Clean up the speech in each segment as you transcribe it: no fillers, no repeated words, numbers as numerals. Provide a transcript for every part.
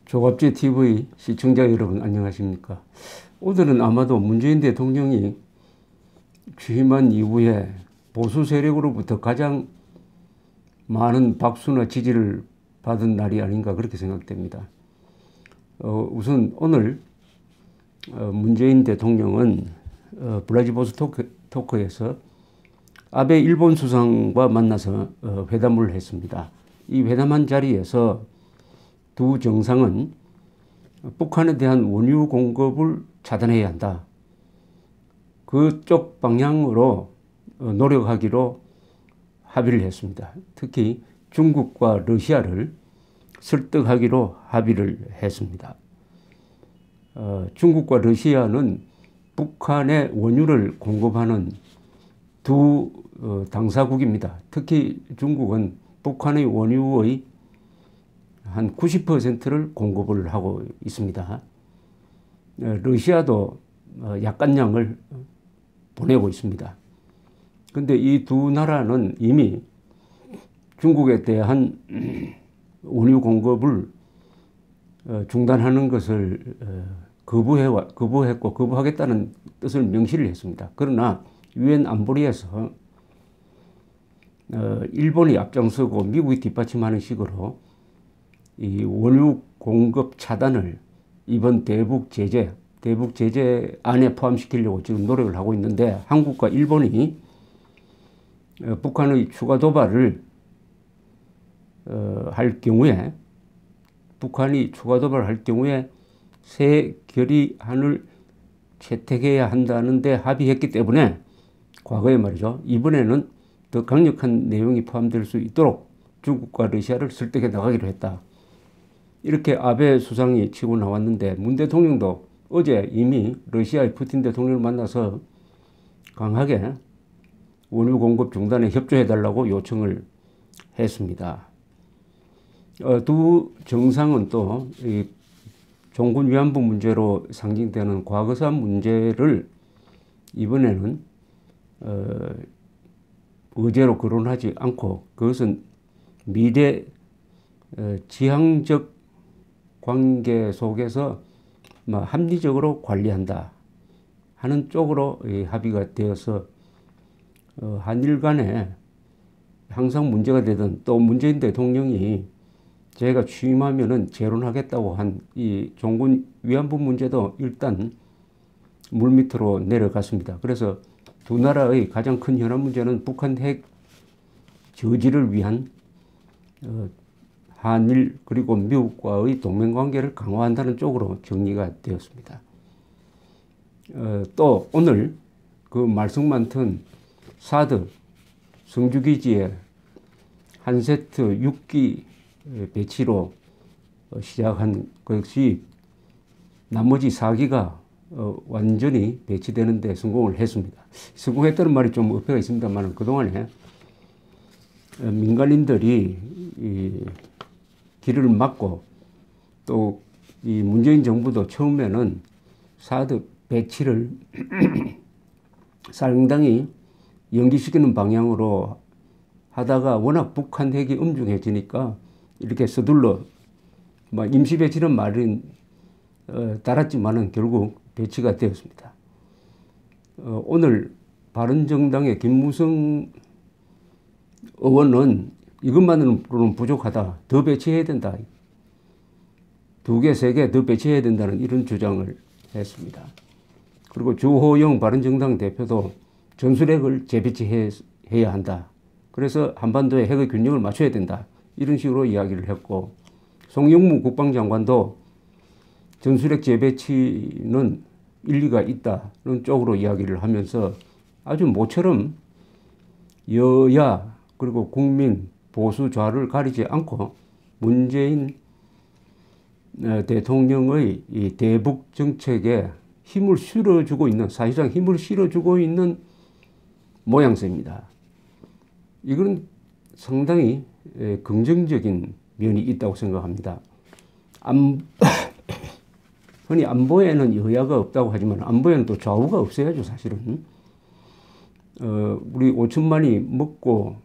조갑제 TV 시청자 여러분 안녕하십니까? 오늘은 아마도 문재인 대통령이 취임한 이후에 보수 세력으로부터 가장 많은 박수나 지지를 받은 날이 아닌가 그렇게 생각됩니다. 우선 오늘 문재인 대통령은 블라디보스토크에서 아베 일본 수상과 만나서 회담을 했습니다. 이 회담한 자리에서 두 정상은 북한에 대한 원유 공급을 차단해야 한다. 그쪽 방향으로 노력하기로 합의를 했습니다. 특히 중국과 러시아를 설득하기로 합의를 했습니다. 중국과 러시아는 북한에 원유를 공급하는 두 당사국입니다. 특히 중국은 북한의 원유의 한 90%를 공급을 하고 있습니다. 러시아도 약간량을 보내고 있습니다. 그런데 이 두 나라는 이미 중국에 대한 원유 공급을 중단하는 것을 거부했고 거부하겠다는 뜻을 명시를 했습니다. 그러나 유엔 안보리에서 일본이 앞장서고 미국이 뒷받침하는 식으로 이 원유 공급 차단을 이번 대북 제재 안에 포함시키려고 지금 노력을 하고 있는데, 한국과 일본이 북한의 추가 도발을 할 경우에, 북한이 추가 도발을 할 경우에 새 결의안을 채택해야 한다는데 합의했기 때문에 과거에 말이죠, 이번에는 더 강력한 내용이 포함될 수 있도록 중국과 러시아를 설득해 나가기로 했다. 이렇게 아베 수상이 치고 나왔는데, 문 대통령도 어제 이미 러시아의 푸틴 대통령을 만나서 강하게 원유 공급 중단에 협조해달라고 요청을 했습니다. 두 정상은 또 이 종군 위안부 문제로 상징되는 과거사 문제를 이번에는 의제로 거론하지 않고, 그것은 미래 지향적 관계 속에서 합리적으로 관리한다 하는 쪽으로 합의가 되어서 한일 간에 항상 문제가 되던, 또 문재인 대통령이 제가 취임하면은 재론하겠다고 한 이 종군 위안부 문제도 일단 물밑으로 내려갔습니다. 그래서 두 나라의 가장 큰 현안 문제는 북한 핵 저지를 위한 한일 그리고 미국과의 동맹관계를 강화한다는 쪽으로 정리가 되었습니다. 또 오늘 그 말썽 많던 사드 성주기지에 한 세트 6기 배치로 시작한 것이 나머지 4기가 완전히 배치되는 데 성공을 했습니다. 성공했다는 말이 좀 어폐가 있습니다만, 그동안에 민간인들이 이 길을 막고, 또 이 문재인 정부도 처음에는 사드 배치를 상당히 연기시키는 방향으로 하다가 워낙 북한 핵이 엄중해지니까 이렇게 서둘러 임시 배치는 말은 달았지만은 결국 배치가 되었습니다. 오늘 바른정당의 김무성 의원은 이것만으로는 부족하다, 더 배치해야 된다, 2개, 3개 더 배치해야 된다는 이런 주장을 했습니다. 그리고 주호영 바른정당 대표도 전술핵을 재배치해야 한다, 그래서 한반도에 핵의 균형을 맞춰야 된다, 이런 식으로 이야기를 했고, 송영무 국방장관도 전술핵 재배치는 일리가 있다는 쪽으로 이야기를 하면서 아주 모처럼 여야 그리고 국민 보수 좌를 가리지 않고 문재인 대통령의 이 대북 정책에 힘을 실어주고 있는, 사실상 힘을 실어주고 있는 모양새입니다. 이건 상당히 긍정적인 면이 있다고 생각합니다. 흔히 안보에는 여야가 없다고 하지만 안보에는 또 좌우가 없어야죠, 사실은. 우리 5천만이 먹고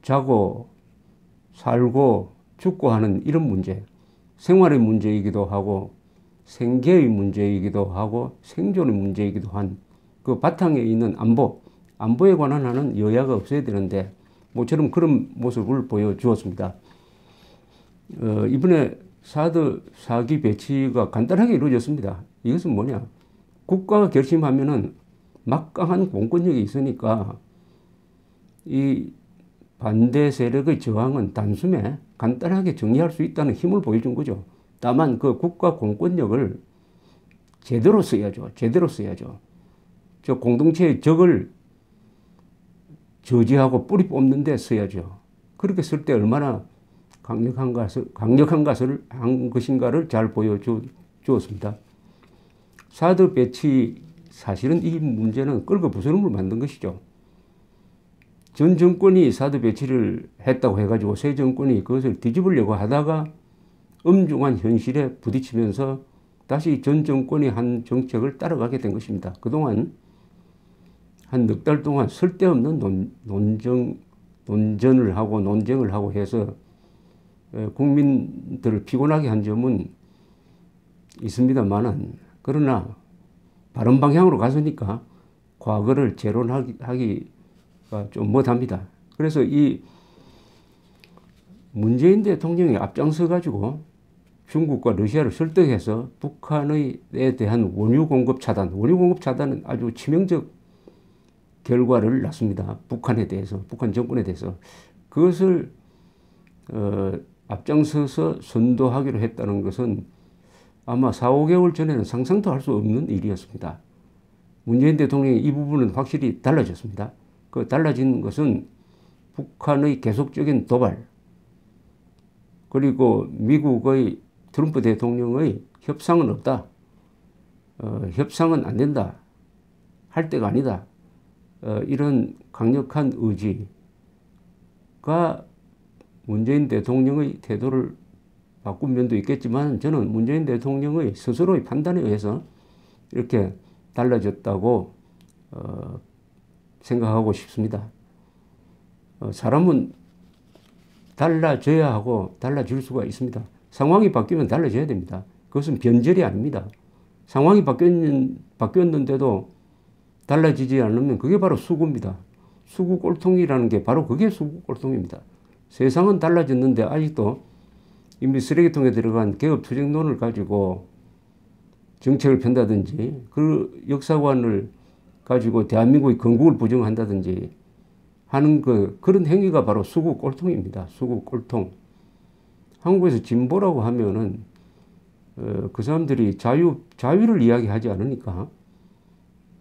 자고 살고 죽고 하는 이런 문제, 생활의 문제이기도 하고 생계의 문제이기도 하고 생존의 문제이기도 한 그 바탕에 있는 안보에 관한 하는 여야가 없어야 되는데 모처럼 그런 모습을 보여주었습니다. 이번에 사드 4기 배치가 간단하게 이루어졌습니다. 이것은 뭐냐? 국가가 결심하면은 막강한 공권력이 있으니까 이 반대 세력의 저항은 단숨에 간단하게 정리할 수 있다는 힘을 보여준 거죠. 다만 그 국가 공권력을 제대로 써야죠. 제대로 써야죠. 저 공동체의 적을 저지하고 뿌리 뽑는 데 써야죠. 그렇게 쓸 때 얼마나 강력한 것을 한 것인가를 잘 보여주었습니다. 사드 배치 사실은 이 문제는 끌고 부스럼을 만든 것이죠. 전 정권이 사드 배치를 했다고 해가지고 새 정권이 그것을 뒤집으려고 하다가 엄중한 현실에 부딪히면서 다시 전 정권이 한 정책을 따라가게 된 것입니다. 그동안 한 넉 달 동안 쓸데없는 논쟁을 하고 해서 국민들을 피곤하게 한 점은 있습니다만은 그러나 바른 방향으로 갔으니까 과거를 재론하기가 좀 못합니다. 그래서 이 문재인 대통령이 앞장서 가지고 중국과 러시아를 설득해서 북한에 대한 원유 공급 차단은 아주 치명적 결과를 낳습니다. 북한 정권에 대해서. 그것을 앞장서서 선도하기로 했다는 것은 아마 4, 5개월 전에는 상상도 할 수 없는 일이었습니다. 문재인 대통령이 이 부분은 확실히 달라졌습니다. 그 달라진 것은 북한의 계속적인 도발, 그리고 미국의 트럼프 대통령의 협상은 없다. 협상은 안 된다. 할 때가 아니다. 이런 강력한 의지가 문재인 대통령의 태도를 바꾼 면도 있겠지만 저는 문재인 대통령의 스스로의 판단에 의해서 이렇게 달라졌다고 생각하고 싶습니다. 사람은 달라져야 하고 달라질 수가 있습니다. 상황이 바뀌면 달라져야 됩니다. 그것은 변절이 아닙니다. 상황이 바뀌었는데도 달라지지 않으면 그게 바로 수구입니다. 수구 꼴통이라는 게 바로 그게 수구 꼴통입니다. 세상은 달라졌는데 아직도 이미 쓰레기통에 들어간 개업투쟁론을 가지고 정책을 편다든지 그 역사관을 가지고 대한민국의 건국을 부정한다든지 하는 그런 행위가 바로 수구 꼴통입니다. 수구 꼴통. 한국에서 진보라고 하면은 그 사람들이 자유를 이야기하지 않으니까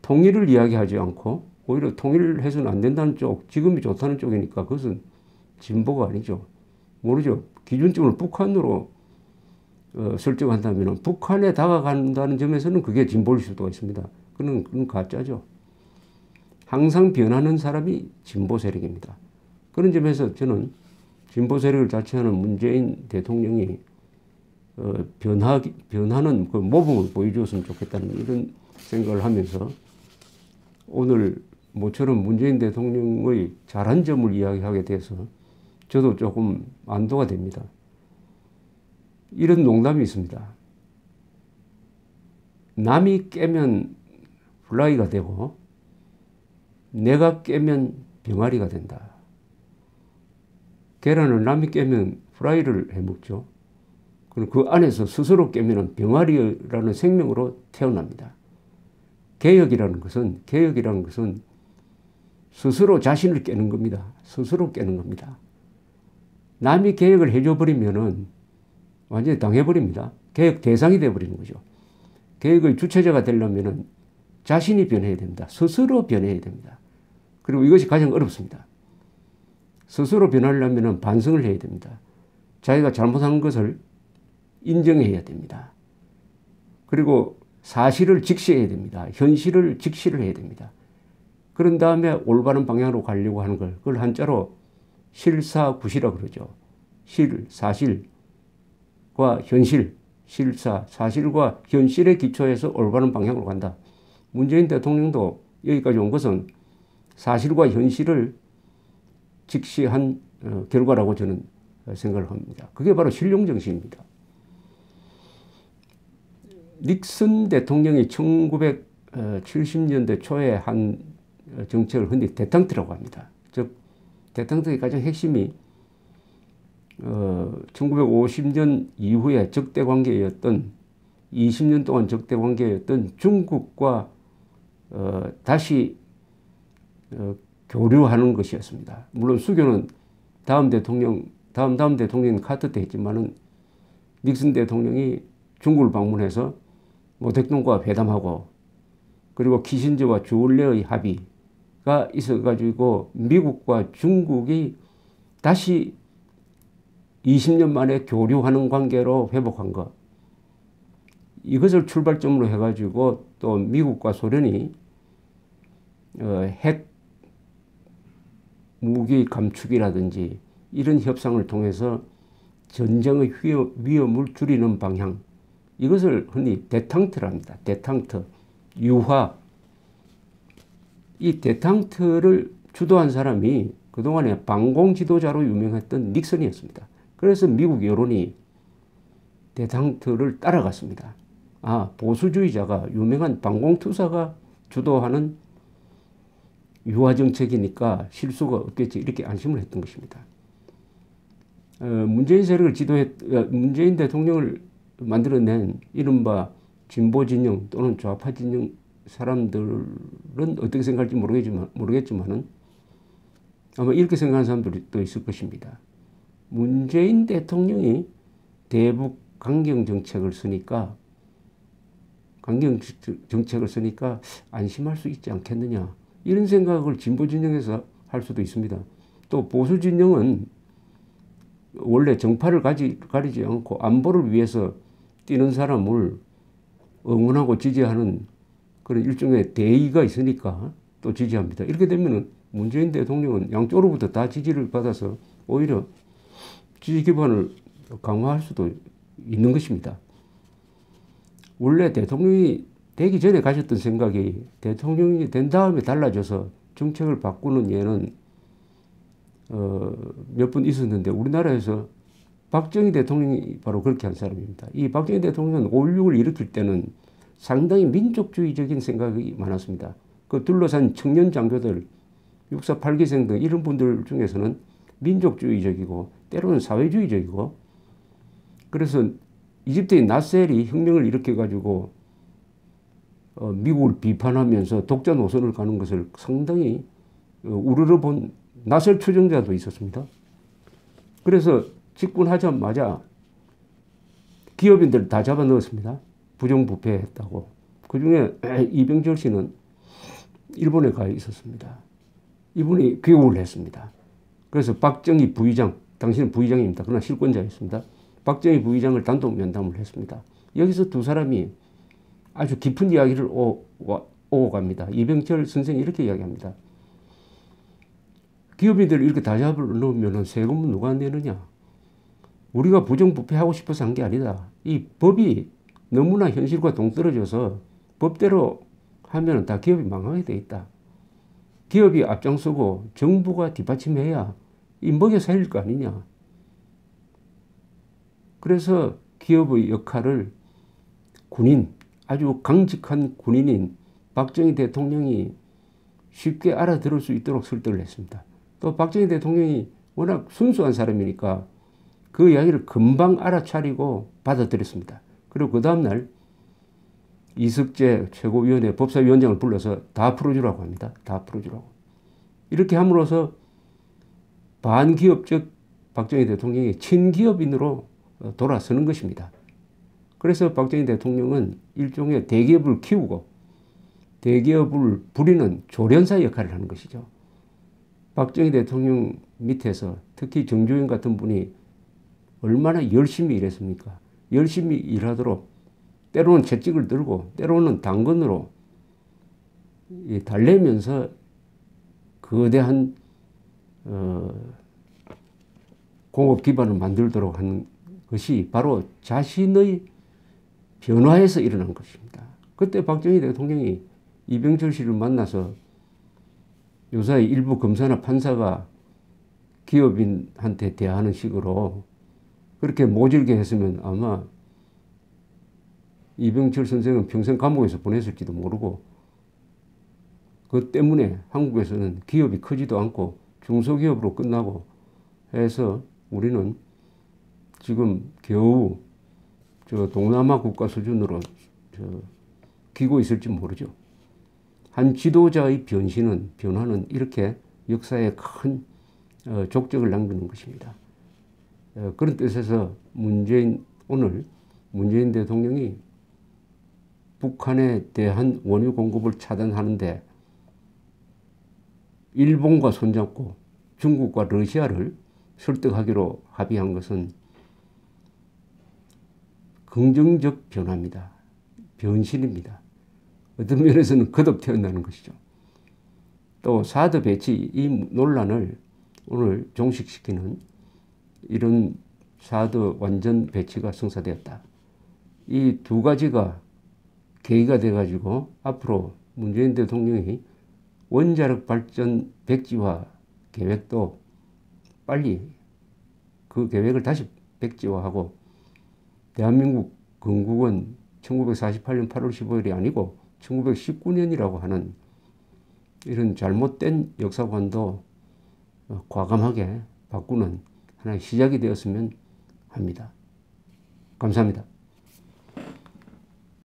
통일을 이야기하지 않고 오히려 통일해서는 안 된다는 쪽, 지금이 좋다는 쪽이니까 그것은 진보가 아니죠. 모르죠. 기준점을 북한으로 설정한다면 북한에 다가간다는 점에서는 그게 진보일 수도 있습니다. 그건 가짜죠. 항상 변하는 사람이 진보 세력입니다. 그런 점에서 저는 진보 세력을 자처하는 문재인 대통령이 변하는 그 모범을 보여주었으면 좋겠다는 이런 생각을 하면서 오늘 모처럼 문재인 대통령의 잘한 점을 이야기하게 돼서 저도 조금 안도가 됩니다. 이런 농담이 있습니다. 남이 깨면 플라이가 되고 내가 깨면 병아리가 된다. 계란을 남이 깨면 프라이를 해먹죠. 그럼 그 안에서 스스로 깨면 병아리라는 생명으로 태어납니다. 개혁이라는 것은 스스로 자신을 깨는 겁니다. 스스로 깨는 겁니다. 남이 개혁을 해줘버리면은 완전히 당해버립니다. 개혁 대상이 되어버리는 거죠. 개혁의 주체자가 되려면은 자신이 변해야 됩니다. 스스로 변해야 됩니다. 그리고 이것이 가장 어렵습니다. 스스로 변하려면 반성을 해야 됩니다. 자기가 잘못한 것을 인정해야 됩니다. 그리고 사실을 직시해야 됩니다. 현실을 직시를 해야 됩니다. 그런 다음에 올바른 방향으로 가려고 하는 그걸 한자로 실사구시라고 그러죠. 사실과 현실, 사실과 현실에 기초해서 올바른 방향으로 간다. 문재인 대통령도 여기까지 온 것은 사실과 현실을 직시한 결과라고 저는 생각을 합니다. 그게 바로 실용정신입니다. 닉슨 대통령이 1970년대 초에 한 정책을 흔히 데탕트라고 합니다. 즉 데탕트의 가장 핵심이 1950년 이후에 적대관계였던 20년 동안 적대관계였던 중국과 다시 교류하는 것이었습니다. 물론 수교는 다음 대통령 카터 때 했지만은 닉슨 대통령이 중국을 방문해서 모택동과 회담하고 그리고 키신저와 주얼레의 합의가 있어가지고 미국과 중국이 다시 20년 만에 교류하는 관계로 회복한 것. 이것을 출발점으로 해가지고 또 미국과 소련이 핵 무기 감축이라든지 이런 협상을 통해서 전쟁의 위험을 줄이는 방향. 이것을 흔히 데탕트랍니다. 데탕트, 유화. 이 데탕트를 주도한 사람이 그동안에 방공 지도자로 유명했던 닉슨이었습니다. 그래서 미국 여론이 데탕트를 따라갔습니다. 아, 보수주의자가 유명한 방공투사가 주도하는 유화 정책이니까 실수가 없겠지 이렇게 안심을 했던 것입니다. 문재인 세력을 문재인 대통령을 만들어낸 이른바 진보 진영 또는 좌파 진영 사람들은 어떻게 생각할지 모르겠지만은 아마 이렇게 생각하는 사람들도 있을 것입니다. 문재인 대통령이 대북 강경 정책을 쓰니까 안심할 수 있지 않겠느냐. 이런 생각을 진보 진영에서 할 수도 있습니다. 또 보수 진영은 원래 정파를 가리지 않고 안보를 위해서 뛰는 사람을 응원하고 지지하는 그런 일종의 대의가 있으니까 또 지지합니다. 이렇게 되면 문재인 대통령은 양쪽으로부터 다 지지를 받아서 오히려 지지 기반을 강화할 수도 있는 것입니다. 원래 대통령이 되기 전에 가졌던 생각이 대통령이 된 다음에 달라져서 정책을 바꾸는 예는 몇 번 있었는데 우리나라에서 박정희 대통령이 바로 그렇게 한 사람입니다. 이 박정희 대통령은 5.16을 일으킬 때는 상당히 민족주의적인 생각이 많았습니다. 그 둘러싼 청년 장교들, 육사 8기생 등 이런 분들 중에서는 민족주의적이고 때로는 사회주의적이고 그래서 이집트의 나셀이 혁명을 일으켜가지고 미국을 비판하면서 독자 노선을 가는 것을 상당히 우러러본 나셀 추종자도 있었습니다. 그래서 집권하자마자 기업인들 다 잡아넣었습니다. 부정부패했다고. 그중에 이병철 씨는 일본에 가 있었습니다. 이분이 귀국을 했습니다. 그래서 박정희 부의장, 당신은 부의장입니다. 그러나 실권자였습니다. 박정희 부의장을 단독 면담을 했습니다. 여기서 두 사람이 아주 깊은 이야기를 오고 갑니다. 이병철 선생이 이렇게 이야기합니다. 기업인들을 이렇게 다 잡아놓으면 세금은 누가 내느냐? 우리가 부정부패하고 싶어서 한 게 아니다. 이 법이 너무나 현실과 동떨어져서 법대로 하면 다 기업이 망하게 돼 있다. 기업이 앞장서고 정부가 뒷받침해야 이 먹여 살릴 거 아니냐. 그래서 기업의 역할을 군인, 아주 강직한 군인인 박정희 대통령이 쉽게 알아들을 수 있도록 설득을 했습니다. 또 박정희 대통령이 워낙 순수한 사람이니까 그 이야기를 금방 알아차리고 받아들였습니다. 그리고 그 다음날 이석재 최고위원회 법사위원장을 불러서 다 풀어주라고 합니다. 다 풀어주라고. 이렇게 함으로써 반기업적 박정희 대통령이 친기업인으로 돌아서는 것입니다. 그래서 박정희 대통령은 일종의 대기업을 키우고 대기업을 부리는 조련사 역할을 하는 것이죠. 박정희 대통령 밑에서 특히 정조영 같은 분이 얼마나 열심히 일했습니까? 열심히 일하도록 때로는 채찍을 들고 때로는 당근으로 달래면서 거대한 공업 기반을 만들도록 하는 것이 바로 자신의 변화에서 일어난 것입니다. 그때 박정희 대통령이 이병철 씨를 만나서 요사이 일부 검사나 판사가 기업인한테 대하는 식으로 그렇게 모질게 했으면 아마 이병철 선생은 평생 감옥에서 보냈을지도 모르고 그 때문에 한국에서는 기업이 크지도 않고 중소기업으로 끝나고 해서 우리는 지금 겨우 저 동남아 국가 수준으로 기고 있을지 모르죠. 한 지도자의 변화는 이렇게 역사에 큰 족적을 남기는 것입니다. 그런 뜻에서 오늘 문재인 대통령이 북한에 대한 원유 공급을 차단하는데 일본과 손잡고 중국과 러시아를 설득하기로 합의한 것은 긍정적 변화입니다. 변신입니다. 어떤 면에서는 거듭태어나는 것이죠. 또 사드 배치 이 논란을 오늘 종식시키는 이런 사드 완전 배치가 성사되었다. 이 두 가지가 계기가 돼가지고 앞으로 문재인 대통령이 원자력 발전 백지화 계획도 빨리 그 계획을 다시 백지화하고 대한민국 건국은 1948년 8월 15일이 아니고 1919년이라고 하는 이런 잘못된 역사관도 과감하게 바꾸는 하나의 시작이 되었으면 합니다. 감사합니다.